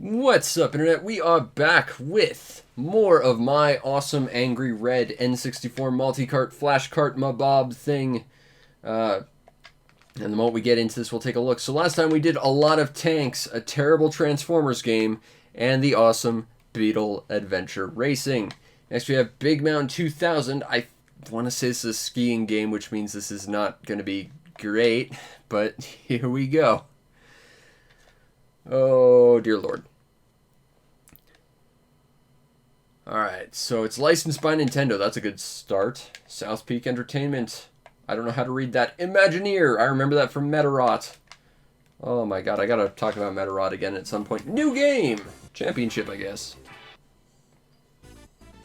What's up, Internet? We are back with more of my awesome Angry Red N64 multi-cart flash cart mabob thing. And the moment we get into this, we'll take a look. So last time we did a lot of tanks, a terrible Transformers game, and the awesome Beetle Adventure Racing. Next we have Big Mountain 2000. I want to say this is a skiing game, which means this is not going to be great, but here we go. Oh, dear Lord. Alright, so it's licensed by Nintendo. That's a good start. South Peak Entertainment. I don't know how to read that. Imagineer. I remember that from Metarot. Oh my god, I gotta talk about Metarot again at some point. New game! Championship, I guess.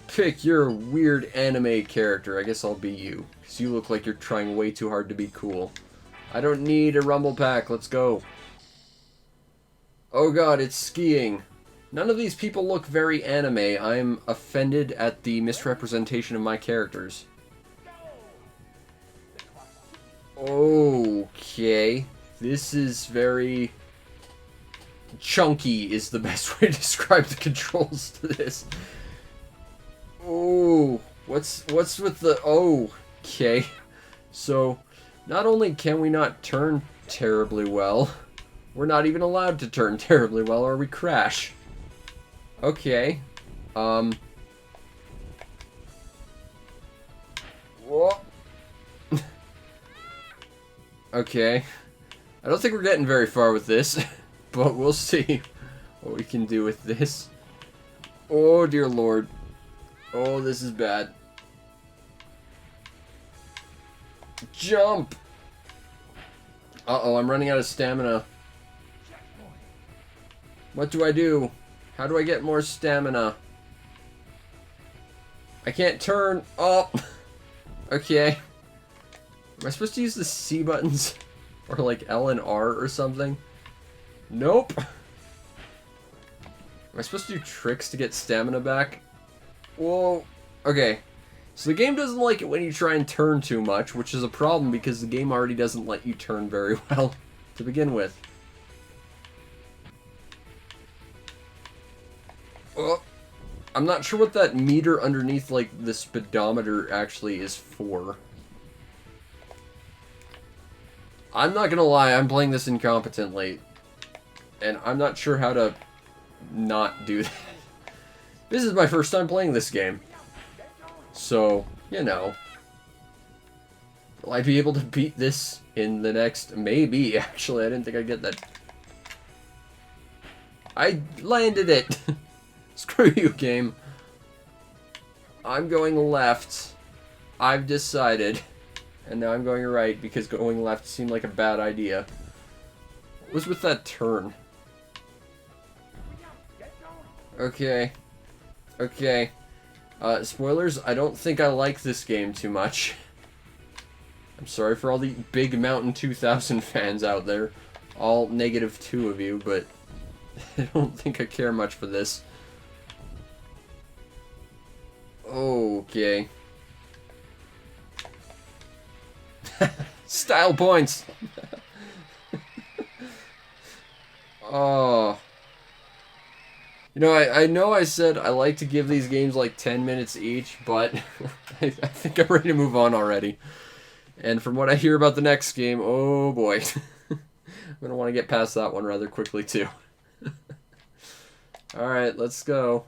Pick your weird anime character. I guess I'll be you. Because you look like you're trying way too hard to be cool. I don't need a rumble pack. Let's go. Oh god, it's skiing. None of these people look very anime. I'm offended at the misrepresentation of my characters. Okay. This is very... chunky is the best way to describe the controls to this. Oh, what's with the... oh, okay. So, not only can we not turn terribly well, we're not even allowed to turn terribly well or we crash. Okay. Whoa. Okay. I don't think we're getting very far with this, but we'll see what we can do with this. Oh, dear Lord. Oh, this is bad. Jump! Uh-oh, I'm running out of stamina. What do I do? How do I get more stamina? I can't turn up. Okay. Am I supposed to use the C buttons? Or like L and R or something? Nope. Am I supposed to do tricks to get stamina back? Whoa. Okay. So the game doesn't like it when you try and turn too much, which is a problem because the game already doesn't let you turn very well to begin with. Oh, I'm not sure what that meter underneath, like, the speedometer actually is for. I'm not gonna lie, I'm playing this incompetently. And I'm not sure how to not do that. This is my first time playing this game. So, you know. Will I be able to beat this in the next... maybe, actually. I didn't think I'd get that. I landed it! Screw you, game. I'm going left. I've decided. And now I'm going right because going left seemed like a bad idea. What was with that turn? Okay. Okay. Spoilers, I don't think I like this game too much. I'm sorry for all the Big Mountain 2000 fans out there. All -2 of you, but I don't think I care much for this. Okay. Style points! Oh. You know, I know I said I like to give these games like 10 minutes each, but I think I'm ready to move on already. And from what I hear about the next game, oh boy. I'm gonna want to get past that one rather quickly too. Alright, let's go.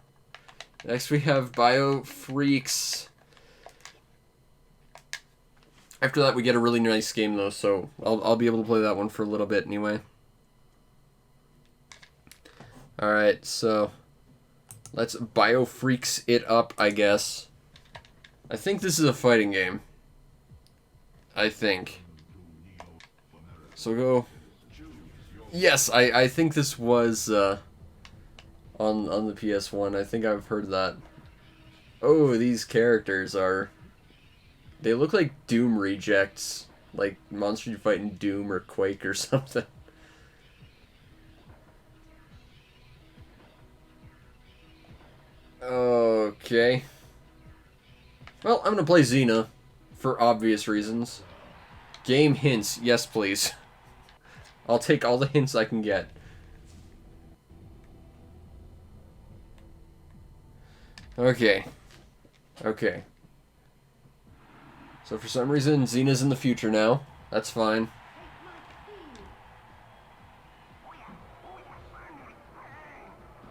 Next we have F.R.E.A.K.S. After that we get a really nice game though, so I'll be able to play that one for a little bit anyway. Alright, so let's F.R.E.A.K.S it up, I guess. I think this is a fighting game. I think. So go... yes, I think this was on the PS1. I think I've heard that. Oh, these characters are... they look like Doom rejects. Like monsters you fight in Doom or Quake or something. Okay. Well, I'm gonna play Xena. For obvious reasons. Game hints. Yes, please. I'll take all the hints I can get. Okay. Okay. So for some reason, Xena's in the future now. That's fine.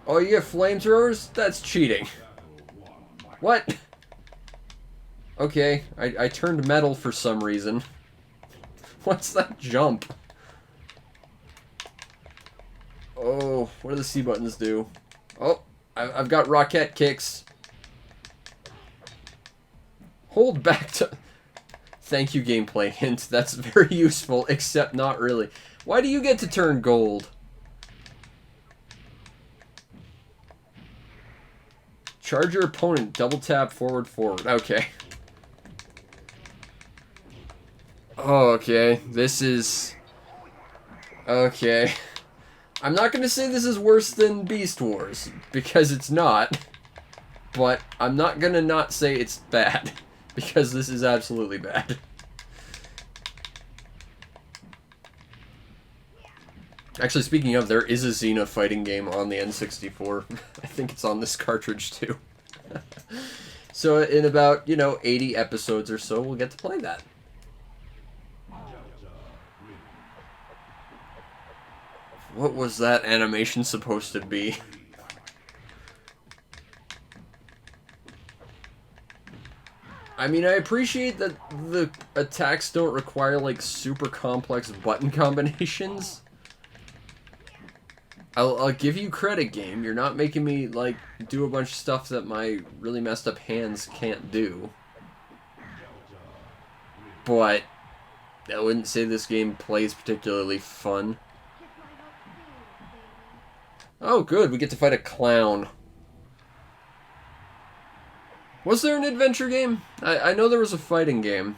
Oh, you get flamethrowers? That's cheating. What? Okay, I turned metal for some reason. What's that jump? Oh, what do the C buttons do? Oh, I've got rocket kicks. Hold back to... Thank you, gameplay hint. That's very useful, except not really. Why do you get to turn gold? Charge your opponent. Double tap forward, forward. Okay. Oh, okay. This is... Okay. I'm not going to say this is worse than Beast Wars, because it's not. But I'm not going to not say it's bad, because this is absolutely bad. Actually, speaking of, there is a Xena fighting game on the N64. I think it's on this cartridge, too. So in about, 80 episodes or so, we'll get to play that. What was that animation supposed to be? I mean, I appreciate that the attacks don't require, like, super complex button combinations. I'll give you credit, game. You're not making me, like, do a bunch of stuff that my really messed up hands can't do. But I wouldn't say this game plays particularly fun. Oh, good. We get to fight a clown. Was there an adventure game? I know there was a fighting game.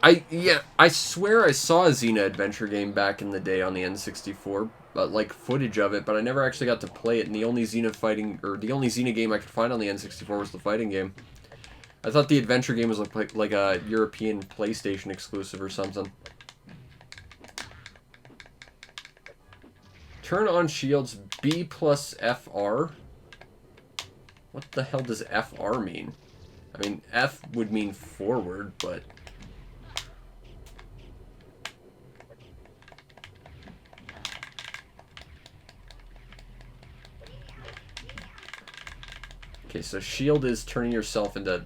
I swear I saw a Xena adventure game back in the day on the N64, like footage of it, but I never actually got to play it. And the only Xena game I could find on the N64 was the fighting game. I thought the adventure game was like a European PlayStation exclusive or something. Turn on shields B plus FR. What the hell does FR mean? I mean, F would mean forward, but... Okay, so shield is turning yourself into...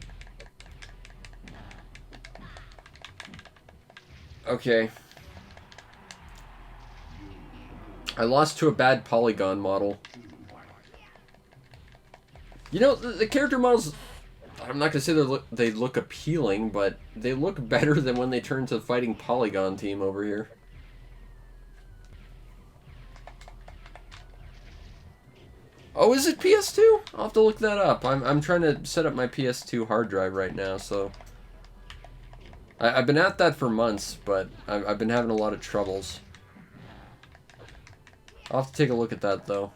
Okay. I lost to a bad polygon model. The character models, I'm not going to say they look appealing, but they look better than when they turn to fighting Polygon team over here. Oh, is it PS2? I'll have to look that up. I'm trying to set up my PS2 hard drive right now, so... I've been at that for months, but I've been having a lot of troubles. I'll have to take a look at that, though.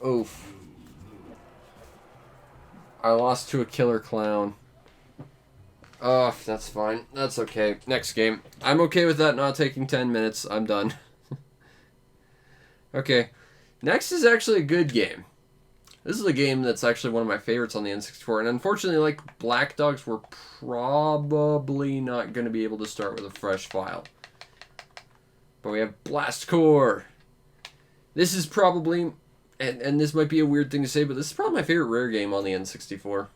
Oof. I lost to a killer clown. Oh, that's fine. That's okay. Next game. I'm okay with that not taking 10 minutes. I'm done. Okay. Next is actually a good game. This is a game that's actually one of my favorites on the N64, and unfortunately, like Black Dogs, we're probably not going to be able to start with a fresh file. But we have Blast Core. This is probably, and this might be a weird thing to say, but this is probably my favorite Rare game on the N64.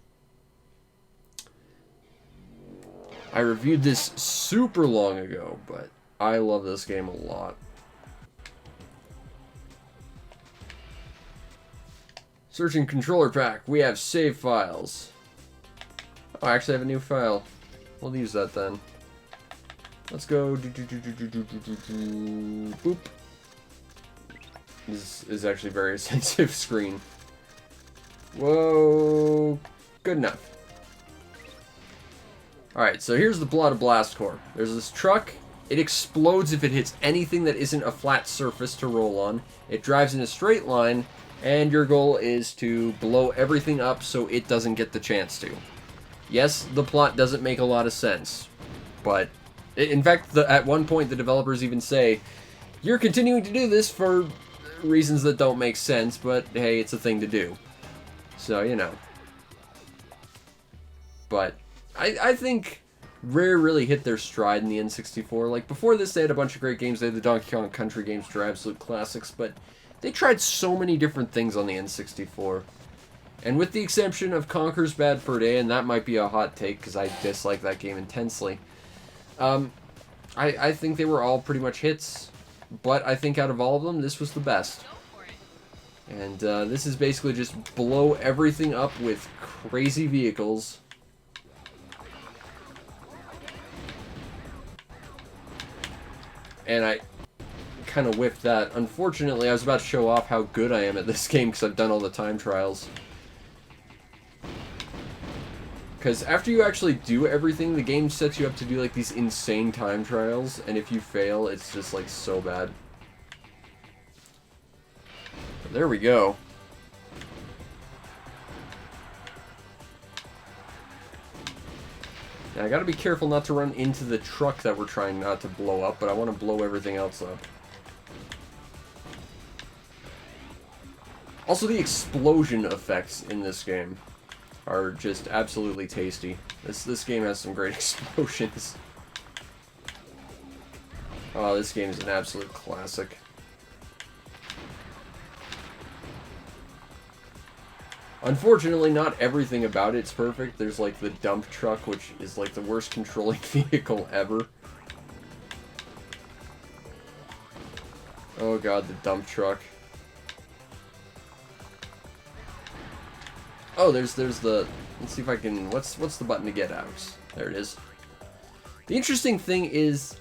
I reviewed this super long ago, but I love this game a lot. Searching controller pack. We have save files. Oh, I actually have a new file. We'll use that then. Let's go. Boop. This is actually a very sensitive screen. Whoa. Good enough. Alright, so here's the plot of Blast Core. There's this truck. It explodes if it hits anything that isn't a flat surface to roll on. It drives in a straight line, and your goal is to blow everything up so it doesn't get the chance to. Yes, the plot doesn't make a lot of sense, but in fact, at one point the developers even say, you're continuing to do this for reasons that don't make sense, but hey, it's a thing to do. So, you know. But I think Rare really hit their stride in the N64. Like, before this, they had a bunch of great games. They had the Donkey Kong Country games, which are absolute classics. But they tried so many different things on the N64. And with the exception of Conker's Bad Fur Day, and that might be a hot take because I dislike that game intensely, I think they were all pretty much hits. But I think out of all of them, this was the best. And this is basically just blow everything up with crazy vehicles. And I kind of whiffed that. Unfortunately, I was about to show off how good I am at this game because I've done all the time trials. Because after you actually do everything, the game sets you up to do like these insane time trials, and if you fail, it's just like so bad. There we go. Now I gotta be careful not to run into the truck that we're trying not to blow up, but I want to blow everything else up. Also, the explosion effects in this game are just absolutely tasty. This game has some great explosions. Oh, this game is an absolute classic. Unfortunately, not everything about it's perfect. There's like the dump truck, which is like the worst controlling vehicle ever. Oh god, the dump truck. Oh, there's the... Let's see if I can... What's the button to get out? There it is. The interesting thing is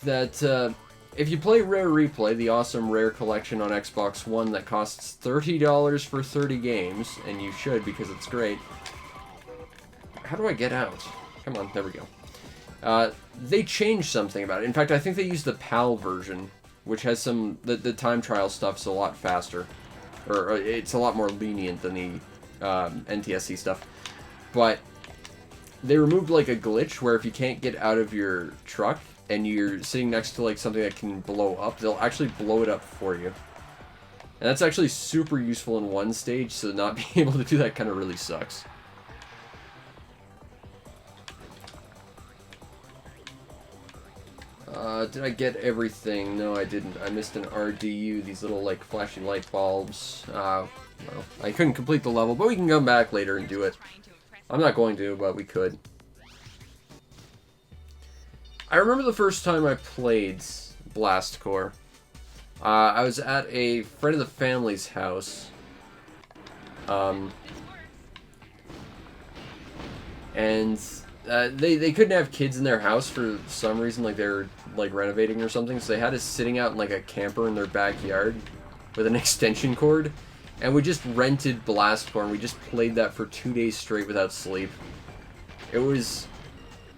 that if you play Rare Replay, the awesome Rare collection on Xbox One that costs $30 for 30 games, and you should because it's great. How do I get out? Come on, there we go. They changed something about it. In fact, I think they used the PAL version, which has some... The time trial stuff's a lot faster. Or it's a lot more lenient than the NTSC stuff. But they removed like a glitch where if you can't get out of your truck and you're sitting next to like something that can blow up, they'll actually blow it up for you. And that's actually super useful in one stage, so not being able to do that kind of really sucks. Did I get everything? No, I didn't. I missed an RDU, these little like flashing light bulbs. Well, I couldn't complete the level, but we can come back later and do it. I'm not going to, but we could. I remember the first time I played Blast Corps. I was at a friend of the family's house. And they couldn't have kids in their house for some reason, like they were like renovating or something, so they had us sitting out in like a camper in their backyard with an extension cord. And we just rented Blast Corps, and we just played that for 2 days straight without sleep. It was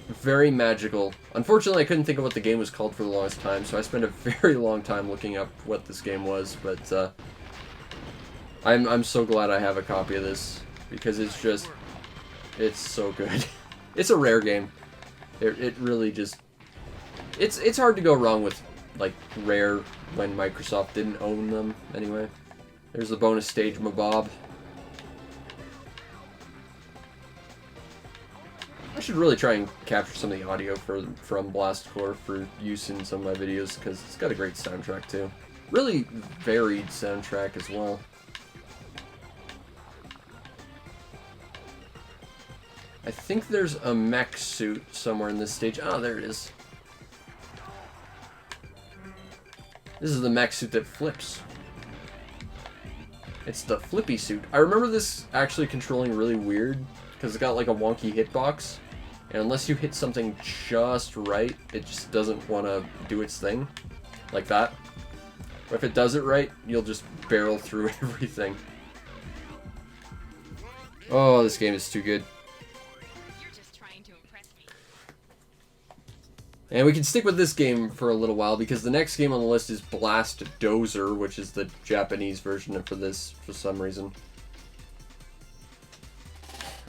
very magical. Unfortunately, I couldn't think of what the game was called for the longest time, so I spent a very long time looking up what this game was, but I'm so glad I have a copy of this, because it's just... It's so good. It's a Rare game. It really just... It's hard to go wrong with, like, Rare when Microsoft didn't own them, anyway. There's the bonus stage, Mabob. I should really try and capture some of the audio from Blast Corps for use in some of my videos, because it's got a great soundtrack, too. Really varied soundtrack as well. I think there's a mech suit somewhere in this stage. Oh, there it is. This is the mech suit that flips. It's the flippy suit. I remember this actually controlling really weird, because it's got like a wonky hitbox, and unless you hit something just right, it just doesn't want to do its thing. Like that. But if it does it right, you'll just barrel through everything. Oh, this game is too good. And we can stick with this game for a little while, because the next game on the list is Blast Dozer, which is the Japanese version for this, for some reason.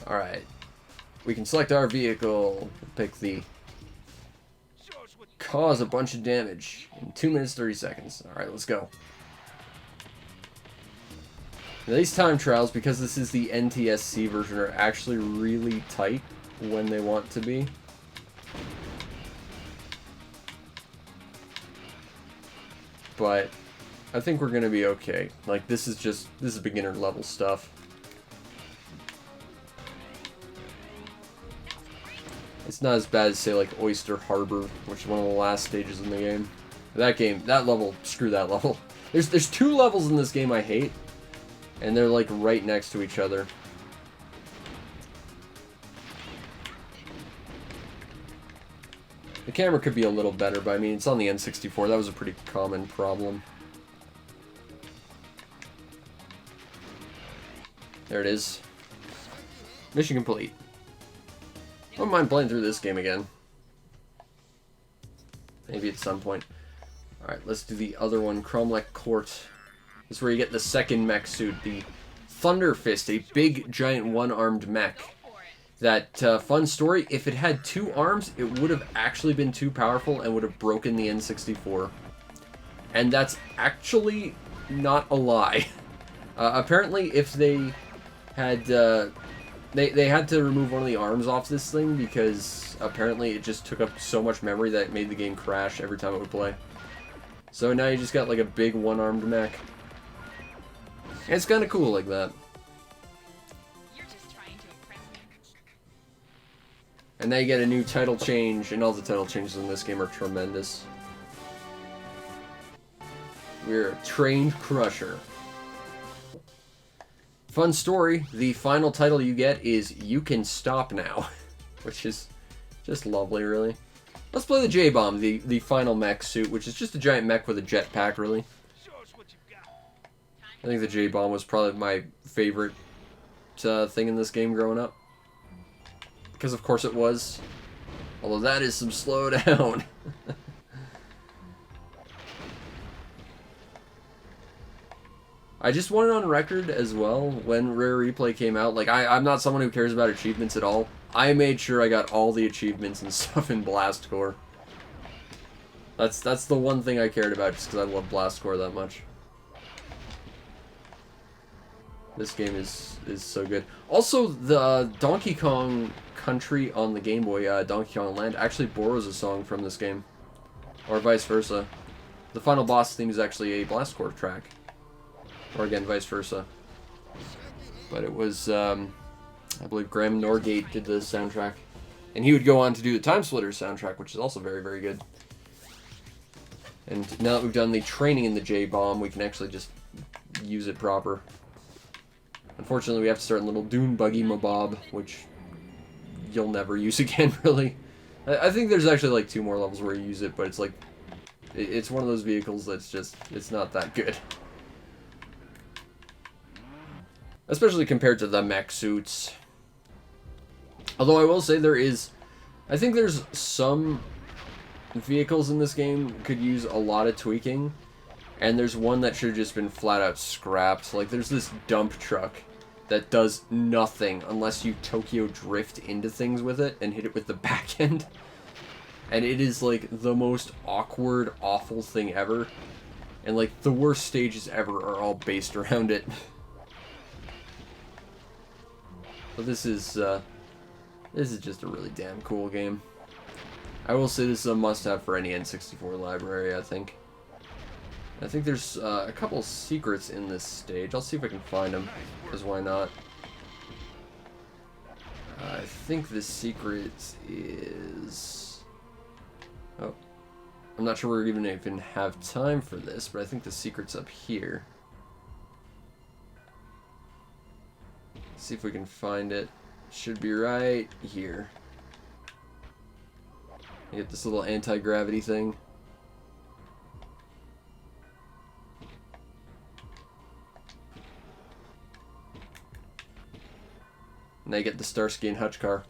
Alright. We can select our vehicle. Pick the... Cause a bunch of damage in 2 minutes 30 seconds. Alright, let's go. Now, these time trials, because this is the NTSC version, are actually really tight when they want to be. But I think we're going to be okay. Like, this is beginner level stuff. It's not as bad as, say, like Oyster Harbor, which is one of the last stages in the game. That level, screw that level. There's 2 levels in this game I hate, and they're like right next to each other. The camera could be a little better, but I mean, it's on the N64. That was a pretty common problem. There it is. Mission complete. I don't mind playing through this game again. Maybe at some point. Alright, let's do the other one. Cromlech Court. This is where you get the second mech suit. The Thunder Fist, a big, giant, one-armed mech. That, fun story, if it had 2 arms, it would have actually been too powerful and would have broken the N64. And that's actually not a lie. Apparently, if they had, They had to remove one of the arms off this thing because apparently it just took up so much memory that it made the game crash every time it would play. So now you just got like a big one-armed mech. And it's kind of cool like that. You're just trying to impress me. And now you get a new title change, and all the title changes in this game are tremendous. We're a trained crusher. Fun story, the final title you get is You Can Stop Now, which is just lovely, really. Let's play the J-Bomb, the final mech suit, which is just a giant mech with a jetpack, really. I think the J-Bomb was probably my favorite thing in this game growing up. Because of course it was. Although that is some slowdown. I just want it on record as well, when Rare Replay came out, like, I'm not someone who cares about achievements at all. I made sure I got all the achievements and stuff in Blast Corps. That's the one thing I cared about, just because I love Blast Corps that much. This game is so good. Also, the Donkey Kong Country on the Game Boy, Donkey Kong Land, actually borrows a song from this game. Or vice versa. The final boss theme is actually a Blast Corps track. Or again, vice versa. But it was, I believe Graham Norgate did the soundtrack. And he would go on to do the Time Splitters soundtrack, which is also very, very good. And now that we've done the training in the J-Bomb, we can actually just use it proper. Unfortunately, we have to start in Little Dune Buggy Mabob, which you'll never use again, really. I think there's actually like 2 more levels where you use it, but it's like, it's one of those vehicles that's just, it's not that good. Especially compared to the mech suits. Although I will say I think there's some vehicles in this game could use a lot of tweaking. And there's one that should have just been flat out scrapped. Like, there's this dump truck that does nothing unless you Tokyo drift into things with it and hit it with the back end. And it is, like, the most awkward, awful thing ever. And, like, the worst stages ever are all based around it. But this is just a really damn cool game. I will say this is a must-have for any N64 library, I think. I think there's a couple secrets in this stage. I'll see if I can find them, because why not? I think the secret is... Oh. I'm not sure we're even have time for this, but I think the secret's up here. See if we can find it. Should be right here. You get this little anti-gravity thing. And they get the Starsky and Hutch car.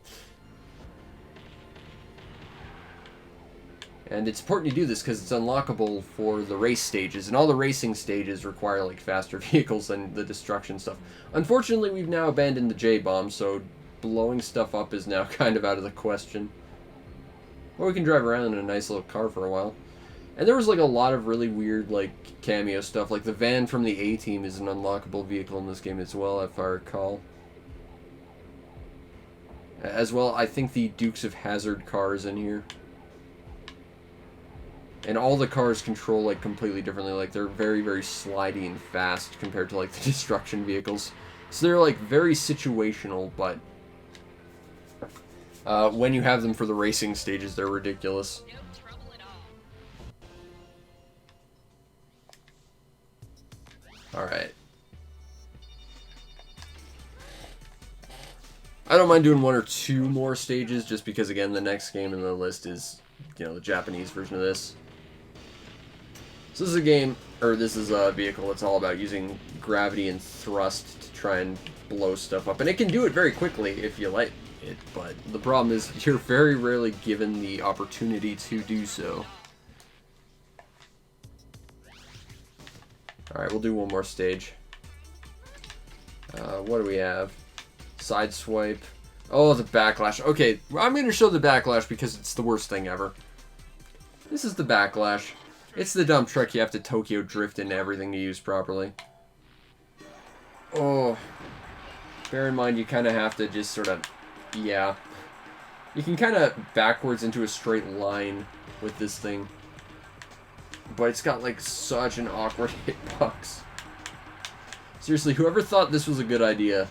And it's important you do this because it's unlockable for the race stages, and all the racing stages require like faster vehicles than the destruction stuff. Unfortunately, we've now abandoned the J-Bomb, so blowing stuff up is now kind of out of the question. Or we can drive around in a nice little car for a while. And there was like a lot of really weird like cameo stuff. Like the van from the A-Team is an unlockable vehicle in this game as well, if I recall. As well, I think the Dukes of Hazzard car is in here. And all the cars control like completely differently. Like they're very, very slidey and fast compared to like the destruction vehicles. So they're like very situational, but when you have them for the racing stages, they're ridiculous. No trouble at all. Alright. I don't mind doing one or two more stages, just because, again, the next game in the list is, you know, the Japanese version of this. So this is a game, or this is a vehicle that's all about using gravity and thrust to try and blow stuff up. And it can do it very quickly if you like it, but the problem is you're very rarely given the opportunity to do so. Alright, we'll do one more stage. What do we have? Sideswipe. Oh, the backlash. Okay, I'm going to show the backlash because it's the worst thing ever. This is the backlash. It's the dump truck you have to Tokyo drift into everything to use properly. Oh. Bear in mind, you kind of have to just sort of... Yeah. You can kind of backwards into a straight line with this thing. But it's got, like, such an awkward hitbox. Seriously, whoever thought this was a good idea...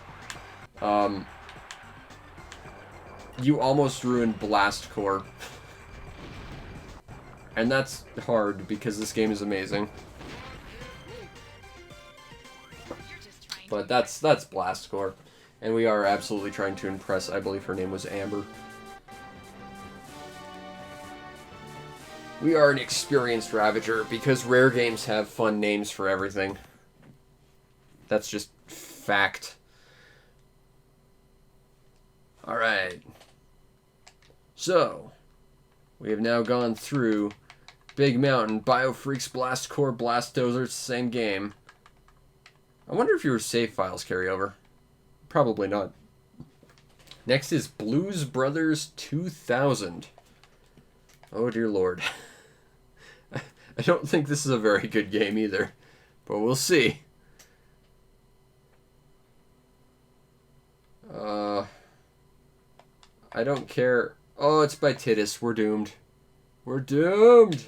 you almost ruined Blast Core. And that's hard, because this game is amazing. But that's Blast Core. And we are absolutely trying to impress, I believe her name was Amber. We are an experienced Ravager, because rare games have fun names for everything. That's just fact. Alright. So, we have now gone through Big Mountain, Bio-Freaks, Blast Core, Blastozer. It's the same game. I wonder if your save files carry over. Probably not. Next is Blues Brothers 2000. Oh dear lord. I don't think this is a very good game either. But we'll see. I don't care. Oh, it's by Titus. We're doomed. We're doomed!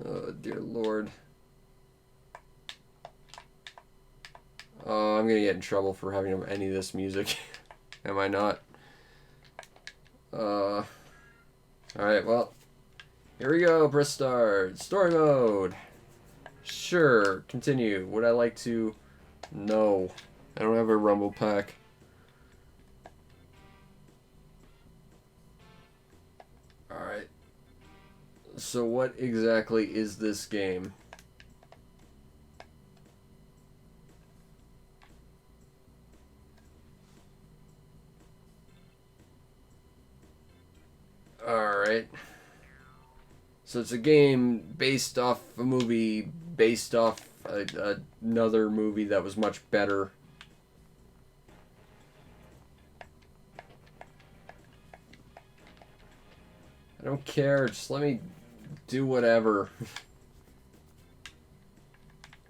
Oh, dear lord. Oh, I'm gonna get in trouble for having any of this music. Am I not? Alright, well. Here we go. Press start. Story mode. Sure. Continue. Would I like to... No. I don't have a rumble pack. Alright. So what exactly is this game? Alright. So it's a game based off a movie, based off another movie that was much better. I don't care, just let me do whatever.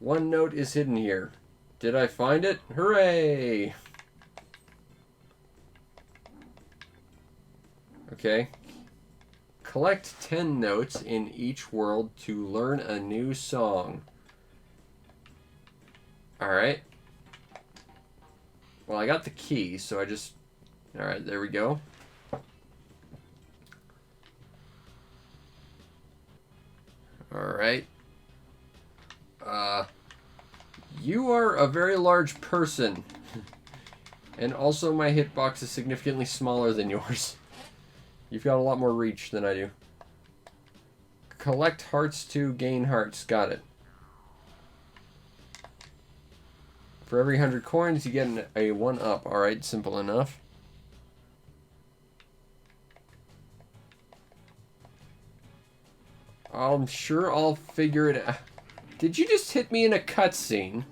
One note is hidden here. Did I find it? Hooray! Okay. Collect 10 notes in each world to learn a new song. Alright. Well, I got the key, so I just... Alright, there we go. Alright. You are a very large person. And also my hitbox is significantly smaller than yours. You've got a lot more reach than I do. Collect hearts to gain hearts. Got it. For every 100 coins, you get a 1-up. Alright, simple enough. I'm sure I'll figure it out. Did you just hit me in a cutscene?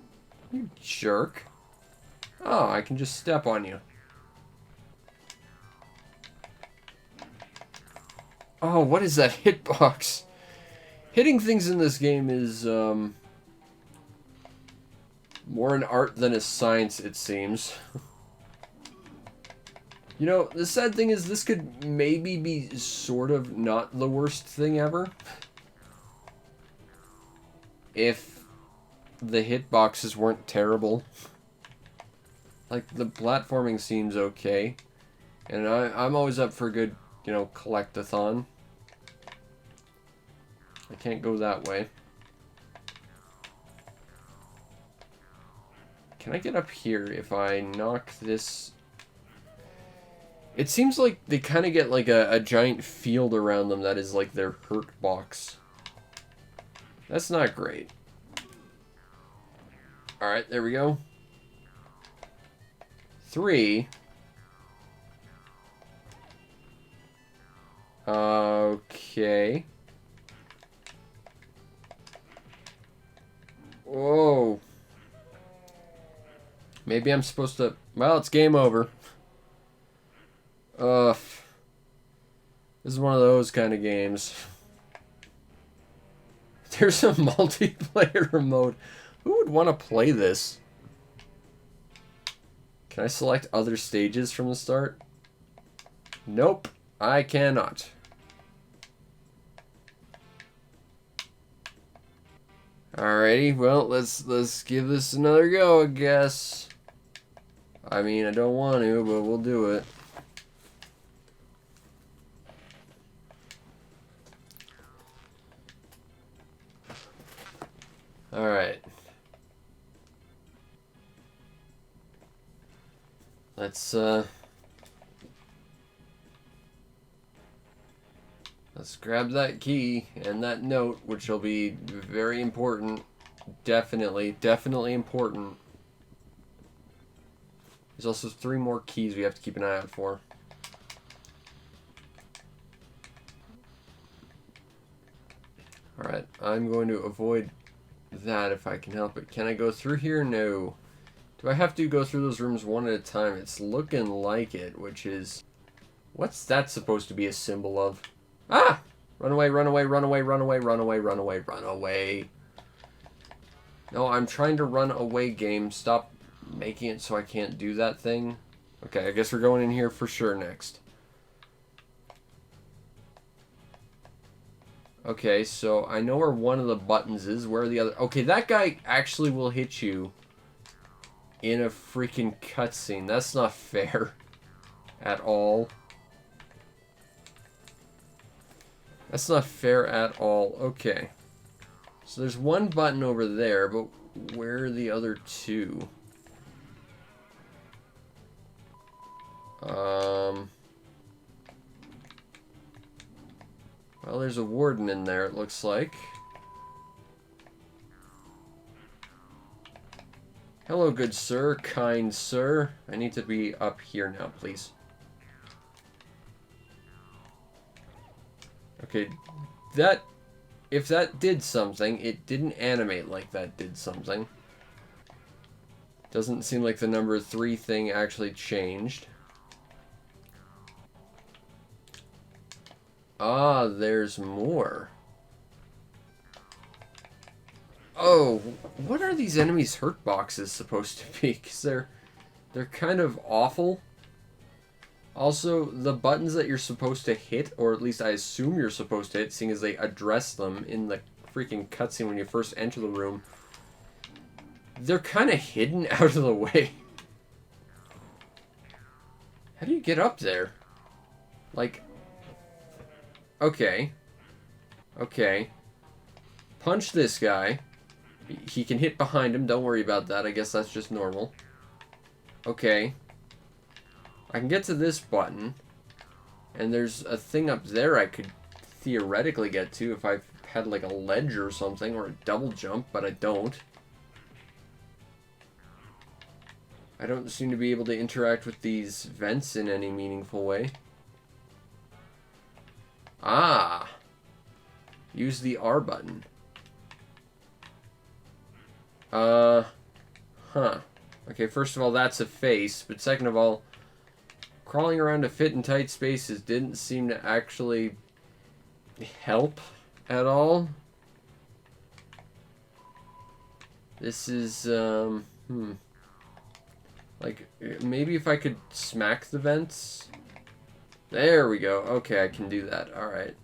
You jerk. Oh, I can just step on you. Oh, what is that hitbox? Hitting things in this game is more an art than a science, it seems. You know, the sad thing is this could maybe be sort of not the worst thing ever. If the hitboxes weren't terrible. Like, the platforming seems okay. And I'm always up for a good, you know, collect-a-thon. I can't go that way. Can I get up here if I knock this? It seems like they kind of get like a giant field around them that is like their hurt box. That's not great. Alright, there we go. 3. Okay. Whoa. Maybe I'm supposed to... Well, it's game over. This is one of those kind of games. There's a multiplayer mode. Who would want to play this? Can I select other stages from the start? Nope, I cannot. Alrighty, well, let's give this another go, I guess. I mean, I don't want to, but we'll do it. Alright. Let's grab that key and that note, which will be very important. Definitely important. There's also 3 more keys we have to keep an eye out for. Alright, I'm going to avoid that if I can help it. Can I go through here? No. Do I have to go through those rooms one at a time? It's looking like it, which is... What's that supposed to be a symbol of? Ah! Run away, run away, run away, run away, run away, run away, run away. No, I'm trying to run away, game. Stop making it so I can't do that thing. Okay, I guess we're going in here for sure next. Okay, so I know where one of the buttons is. Where are the other... Okay, that guy actually will hit you in a freaking cutscene. That's not fair at all. That's not fair at all. Okay. So there's one button over there, but where are the other 2? Well, there's a warden in there, it looks like. Hello, good sir, kind sir. I need to be up here now, please. Okay, that... If that did something, it didn't animate like that did something. Doesn't seem like the number 3 thing actually changed. Ah, there's more. Oh, what are these enemies' hurt boxes supposed to be? Because they're kind of awful. Also, the buttons that you're supposed to hit, or at least I assume you're supposed to hit, seeing as they address them in the freaking cutscene when you first enter the room, they're kind of hidden out of the way. How do you get up there? Like... Okay. Okay. Punch this guy. He can hit behind him. Don't worry about that. I guess that's just normal. Okay. I can get to this button. And there's a thing up there I could theoretically get to if I had like a ledge or something. Or a double jump, but I don't. I don't seem to be able to interact with these vents in any meaningful way. Ah! Use the R button. Huh. Okay, first of all, that's a face. But second of all, crawling around to fit in tight spaces didn't seem to actually help at all. This is, like, maybe if I could smack the vents? There we go. Okay, I can do that. Alright.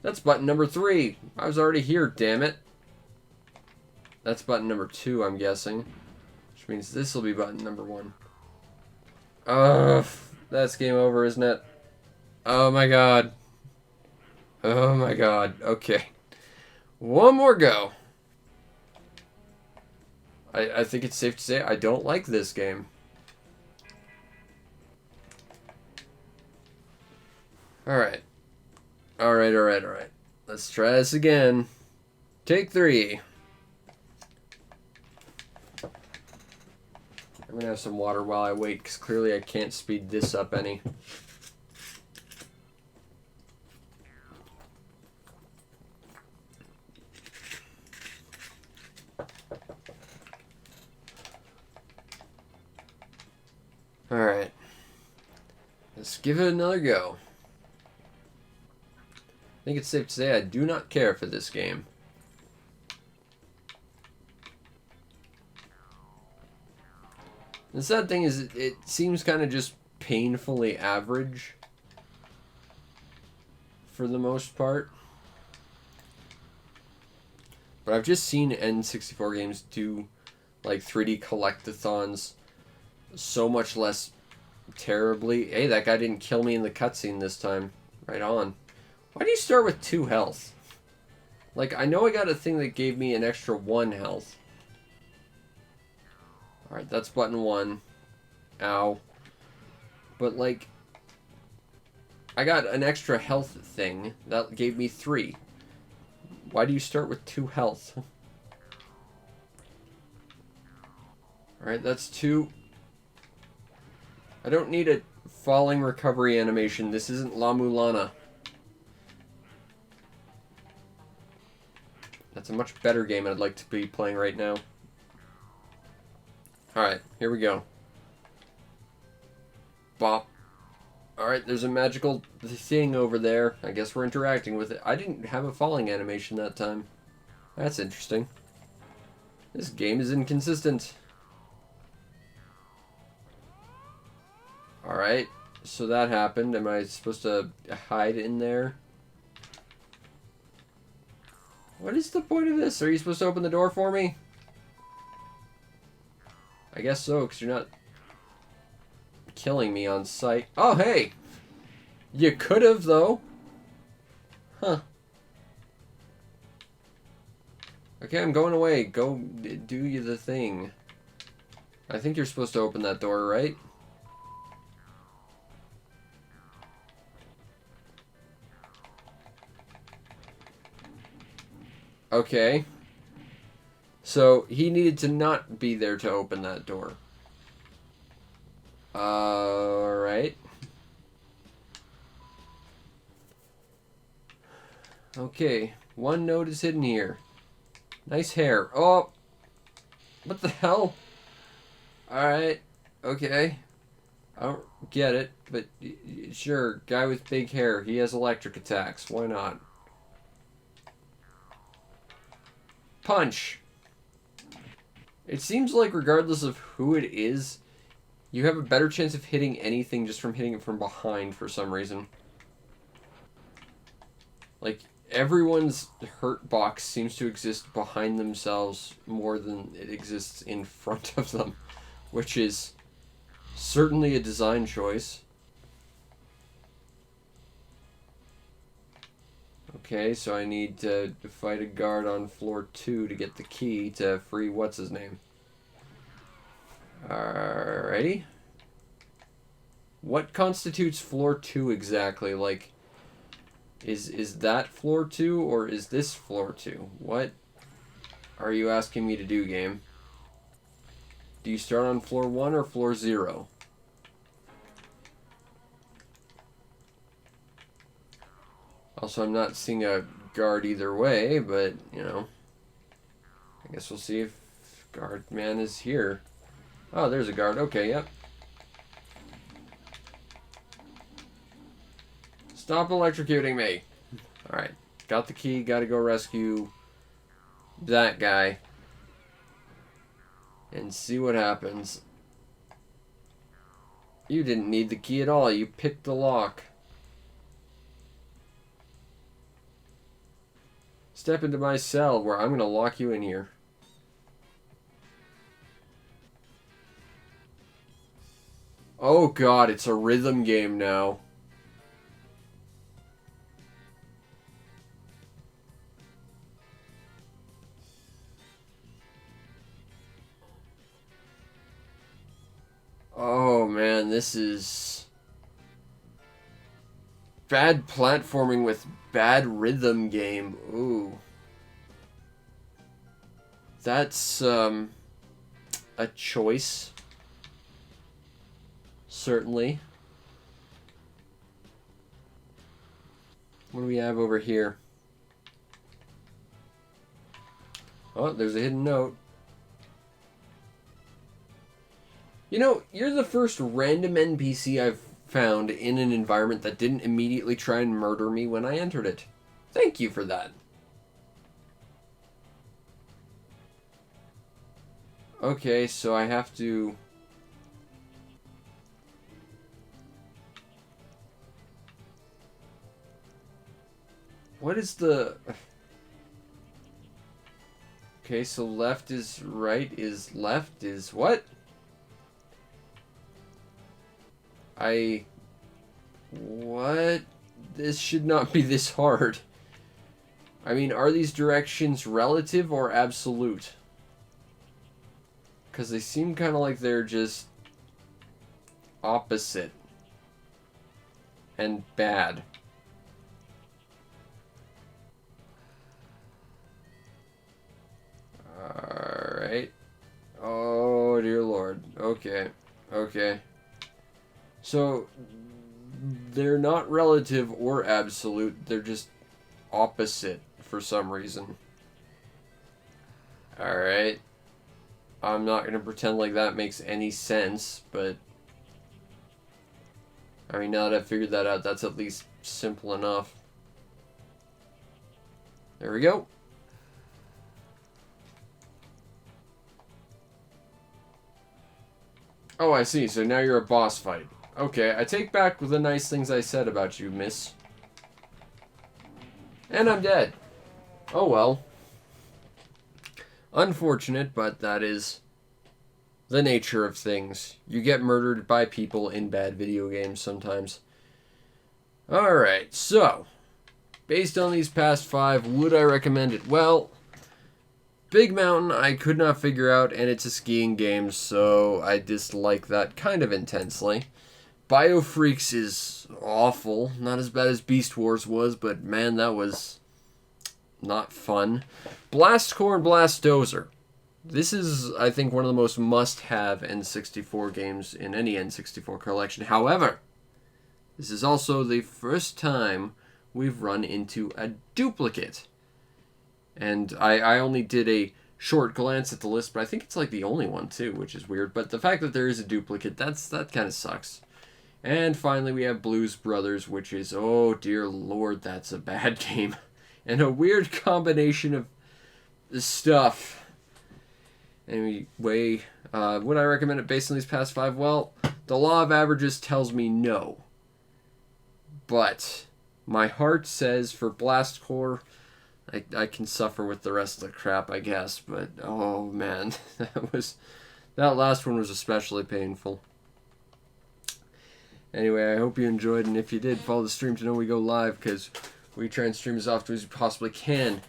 That's button number 3. I was already here, damn it. That's button number 2, I'm guessing. Which means this will be button number 1. Ugh. That's game over, isn't it? Oh my god. Oh my god. Okay. One more go. I think it's safe to say I don't like this game. Alright. Alright. Let's try this again. Take 3. I'm gonna have some water while I wait, because clearly I can't speed this up any. Alright. Let's give it another go. I think it's safe to say I do not care for this game. The sad thing is, it seems kind of just painfully average for the most part. But I've just seen N64 games do like 3D collectathons so much less terribly. Hey, that guy didn't kill me in the cutscene this time. Right on. Why do you start with 2 health? Like, I know I got a thing that gave me an extra 1 health. Alright, that's button 1. Ow. But, like, I got an extra health thing that gave me 3. Why do you start with 2 health? Alright, that's 2. I don't need a falling recovery animation. This isn't La Mulana. That's a much better game I'd like to be playing right now. Alright, here we go. Bop. Alright, there's a magical thing over there. I guess we're interacting with it. I didn't have a falling animation that time. That's interesting. This game is inconsistent. Alright, so that happened. Am I supposed to hide in there? What is the point of this? Are you supposed to open the door for me? I guess so, because you're not killing me on sight. Oh, hey! You could have, though. Huh. Okay, I'm going away. Go do you the thing. I think you're supposed to open that door, right? Okay. So, he needed to not be there to open that door. Alright. Okay. One note is hidden here. Nice hair. Oh! What the hell? Alright. Okay. I don't get it, but sure. Guy with big hair. He has electric attacks. Why not? Punch! It seems like regardless of who it is, you have a better chance of hitting anything just from hitting it from behind for some reason. Like, everyone's hurt box seems to exist behind themselves more than it exists in front of them, which is certainly a design choice. Okay, so I need to fight a guard on floor 2 to get the key to free what's-his-name. Alrighty. What constitutes floor 2 exactly? Like, is that floor 2 or is this floor 2? What are you asking me to do, game? Do you start on floor 1 or floor 0? Also, I'm not seeing a guard either way, but, you know. I guess we'll see if guard man is here. Oh, there's a guard. Okay, yep. Stop electrocuting me. Alright. Got the key. Gotta go rescue that guy and see what happens. You didn't need the key at all. You picked the lock. Step into my cell where I'm going to lock you in here. Oh god, it's a rhythm game now. Oh man, this is bad platforming with bad rhythm game. Ooh. That's a choice. Certainly. What do we have over here? Oh, there's a hidden note. You know, you're the first random NPC I've found in an environment that didn't immediately try and murder me when I entered it. Thank you for that. Okay, so I have to... What is the... Okay, so left is right is left is what? What? This should not be this hard. I mean, are these directions relative or absolute? Because they seem kind of like they're just opposite and bad. Alright. Oh, dear Lord. Okay. Okay. So, they're not relative or absolute. They're just opposite for some reason. Alright. I'm not going to pretend like that makes any sense, but... I mean, now that I've figured that out, that's at least simple enough. There we go. Oh, I see. So now you're a boss fight. Okay, I take back the nice things I said about you, miss. And I'm dead. Oh well. Unfortunate, but that is the nature of things. You get murdered by people in bad video games sometimes. Alright, so, based on these past 5, would I recommend it? Well, Big Mountain I could not figure out, and it's a skiing game, so I dislike that kind of intensely. F.R.E.A.K.S is awful. Not as bad as Beast Wars was, but man, that was not fun. Blastcore and Blastozer. This is, I think, one of the most must-have N64 games in any N64 collection. However, this is also the first time we've run into a duplicate. And I only did a short glance at the list, but I think it's like the only one too, which is weird. But the fact that there is a duplicate, that kind of sucks. And finally we have Blues Brothers, which is, oh dear lord, that's a bad game. And a weird combination of stuff. Anyway, would I recommend it based on these past 5? Well, the law of averages tells me no. But my heart says for Blastcore, I can suffer with the rest of the crap, I guess. But, oh man, that last one was especially painful. Anyway, I hope you enjoyed, and if you did, follow the stream to know we go live, because we try and stream as often as we possibly can.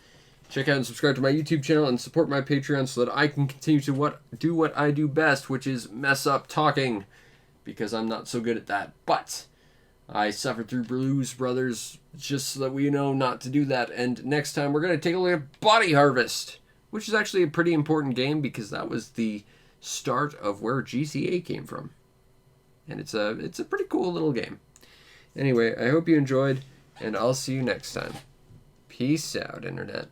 Check out and subscribe to my YouTube channel and support my Patreon so that I can continue to do what I do best, which is mess up talking, because I'm not so good at that. But I suffered through Blues Brothers just so that we know not to do that. And next time we're going to take a look at Body Harvest, which is actually a pretty important game because that was the start of where GTA came from. And it's a pretty cool little game. Anyway, I hope you enjoyed, and I'll see you next time. Peace out, Internet.